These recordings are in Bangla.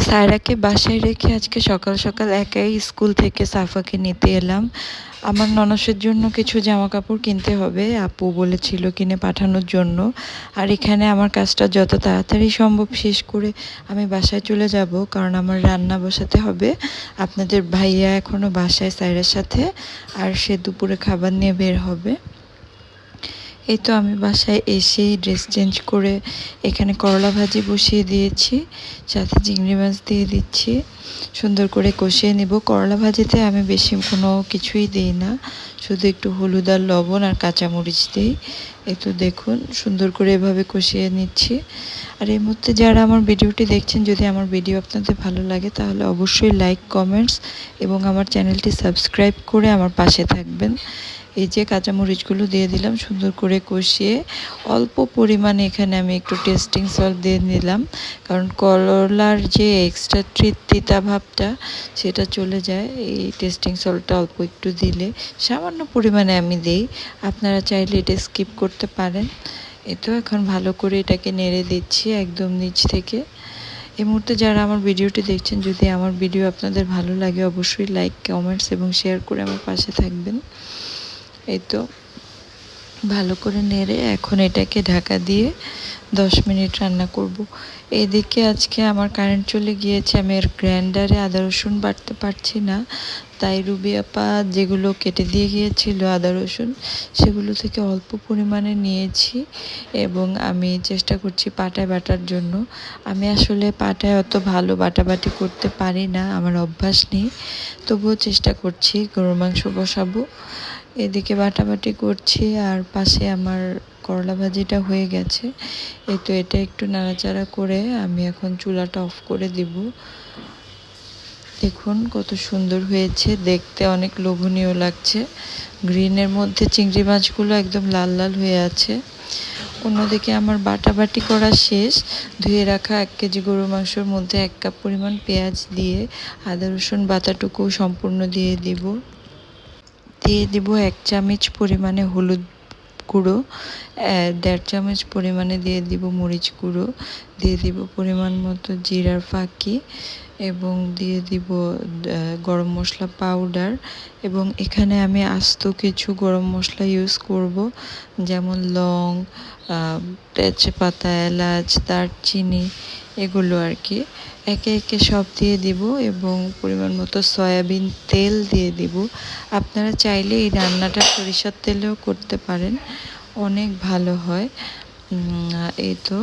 সায়রাকে বাসায় রেখে আজকে সকাল সকাল একাই স্কুল থেকে সাফাকে নিতে এলাম। আমার ননসের জন্য কিছু জামা কাপড় কিনতে হবে, আপু বলেছিল কিনে পাঠানোর জন্য। আর এখানে আমার কাজটা যত তাড়াতাড়ি সম্ভব শেষ করে আমি বাসায় চলে যাব, কারণ আমার রান্না বসাতে হবে। আপনাদের ভাইয়া এখনও বাসায় সায়রার সাথে, আর সে দুপুরে খাবার নিয়ে বের হবে। এই তো আমি বাসায় এসেই ড্রেস চেঞ্জ করে এখানে করলা ভাজি বসিয়ে দিয়েছি, সাথে চিংড়ি মাছ দিয়ে দিচ্ছি। সুন্দর করে কষিয়ে নেব। করলা ভাজিতে আমি বেশি কোনো কিছুই দিই না, শুধু একটু হলুদ আর লবণ আর কাঁচামরিচ দিই। এই তো দেখুন সুন্দর করে এভাবে কষিয়ে নিচ্ছি। আর এই মুহূর্তে যারা আমার ভিডিওটি দেখছেন, যদি আমার ভিডিও আপনাদের ভালো লাগে তাহলে অবশ্যই লাইক, কমেন্টস এবং আমার চ্যানেলটি সাবস্ক্রাইব করে আমার পাশে থাকবেন। এই যে কাঁচামরিচগুলো দিয়ে দিলাম, সুন্দর করে কষিয়ে অল্প পরিমাণে এখানে আমি একটু টেস্টিং সল্ট দিয়ে নিলাম, কারণ করলার যে এক্সট্রা তিতা ভাবটা সেটা চলে যায় এই টেস্টিং সল্টটা অল্প একটু দিলে। সামান্য পরিমাণে আমি দিই, আপনারা চাইলে এটা স্কিপ করতে পারেন। এই তো এখন ভালো করে এটাকে নেড়ে দিচ্ছি একদম নিচ থেকে। এই মুহূর্তে যারা আমার ভিডিওটি দেখছেন, যদি আমার ভিডিও আপনাদের ভালো লাগে অবশ্যই লাইক, কমেন্টস এবং শেয়ার করে আমার পাশে থাকবেন। এই তো ভালো করে নেড়ে এখন এটাকে ঢাকা দিয়ে 10 মিনিট রান্না করব। এদিকে আজকে আমার কারেন্ট চলে গিয়েছে, আমি এর গ্রাইন্ডারে আদা রসুন বাটতে পারছি না, তাই রুবি আপা যেগুলো কেটে দিয়ে গিয়েছিল আদা রসুন, সেগুলো থেকে অল্প পরিমাণে নিয়েছি এবং আমি চেষ্টা করছি পাটায় বাটার জন্য। আমি আসলে পাটায় অত ভালো বাটাবাটি করতে পারি না, আমার অভ্যাস নেই, তবুও চেষ্টা করছি। গরুর মাংস বসাবো, এদিকে বাটাবাটি করছি আর পাশে আমার করলা ভাজিটা হয়ে গেছে। এই তো এটা একটু নাড়াচাড়া করে আমি এখন চুলাটা অফ করে দিব। দেখুন কত সুন্দর হয়েছে, দেখতে অনেক লোভনীয় লাগছে। গ্রিনের মধ্যে চিংড়ি মাছগুলো একদম লাল লাল হয়ে আছে। অন্যদিকে আমার বাটাবাটি করা শেষ। ধুয়ে রাখা 1 কেজি গরুর মাংসের মধ্যে 1 কাপ পরিমাণ পেঁয়াজ দিয়ে আদা রসুন বাটাটুকু সম্পূর্ণ দিয়ে দিব। 1 চামচ পরিমাণে হলুদ গুঁড়ো, 1.5 চামচ পরিমাণে দিয়ে দিব মরিচ গুঁড়ো, দিয়ে দিব পরিমাণ মতো জিরার ফাঁকি এবং দিয়ে দিব গরম মশলা পাউডার। এবং এখানে আমি আস্ত কিছু গরম মশলা ইউজ করব, যেমন লং, তেজপাতা, এলাচ, দারচিনি, এগুলো আর কি। একে একে সব দিয়ে দিব এবং পরিমাণ মতো সয়াবিন তেল দিয়ে দিব। আপনারা চাইলে এই রান্নাটা সরিষার তেলেও করতে পারেন, অনেক ভালো হয়। এই তো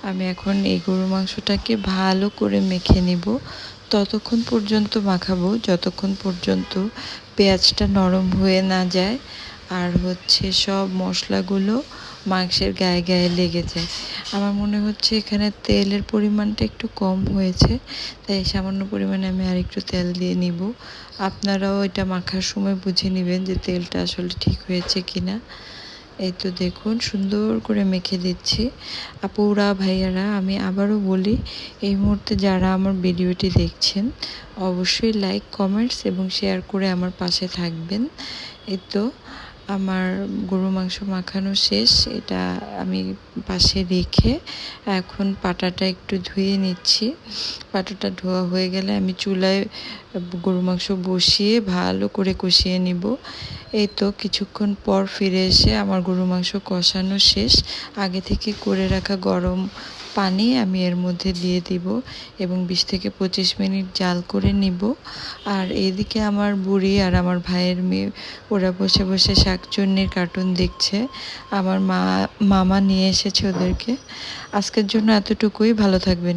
আমি এখন এই গরুর মাংসটাকে ভালো করে মেখে নিব। ততক্ষণ পর্যন্ত মাখাবো যতক্ষণ পর্যন্ত পেঁয়াজটা নরম হয়ে না যায় আর সব মশলাগুলো মাংসের গায়ে গায়ে লেগে যায়। আমার মনে হচ্ছে এখানে তেলের পরিমাণটা একটু কম হয়েছে, তাই সামান্য পরিমাণে আমি আর একটু তেল দিয়ে নিব। আপনারাও এটা মাখার সময় বুঝে নেবেন যে তেলটা আসলে ঠিক হয়েছে কিনা। এই তো দেখুন সুন্দর করে মেখে দিচ্ছি। আপুরা, ভাইয়ারা, আমি আবারও বলি, এই মুহূর্তে যারা আমার ভিডিওটি দেখছেন অবশ্যই লাইক, কমেন্টস এবং শেয়ার করে আমার পাশে থাকবেন। এই তো আমার গরু মাংস মাখানো শেষ, এটা আমি পাশে রেখে এখন পাটাটা একটু ধুয়ে নিচ্ছি। পাটাটা ধোয়া হয়ে গেলে আমি চুলায় গরু মাংস বসিয়ে ভালো করে কষিয়ে নিব। এই তো কিছুক্ষণ পর ফিরে এসে আমার গরু মাংস কষানো শেষ। আগে থেকে করে রাখা গরম পানি আমি এর মধ্যে দিয়ে দিব এবং 20 থেকে 25 মিনিট জাল করে নিব। আর এইদিকে আমার বুড়ি আর আমার ভাইয়ের মেয়ে ওরা বসে বসে শাকচুন্নির কার্টুন দেখছে। আমার মামা নিয়ে এসেছে ওদেরকে। আজকের জন্য এতটুকুই, ভালো থাকবেন।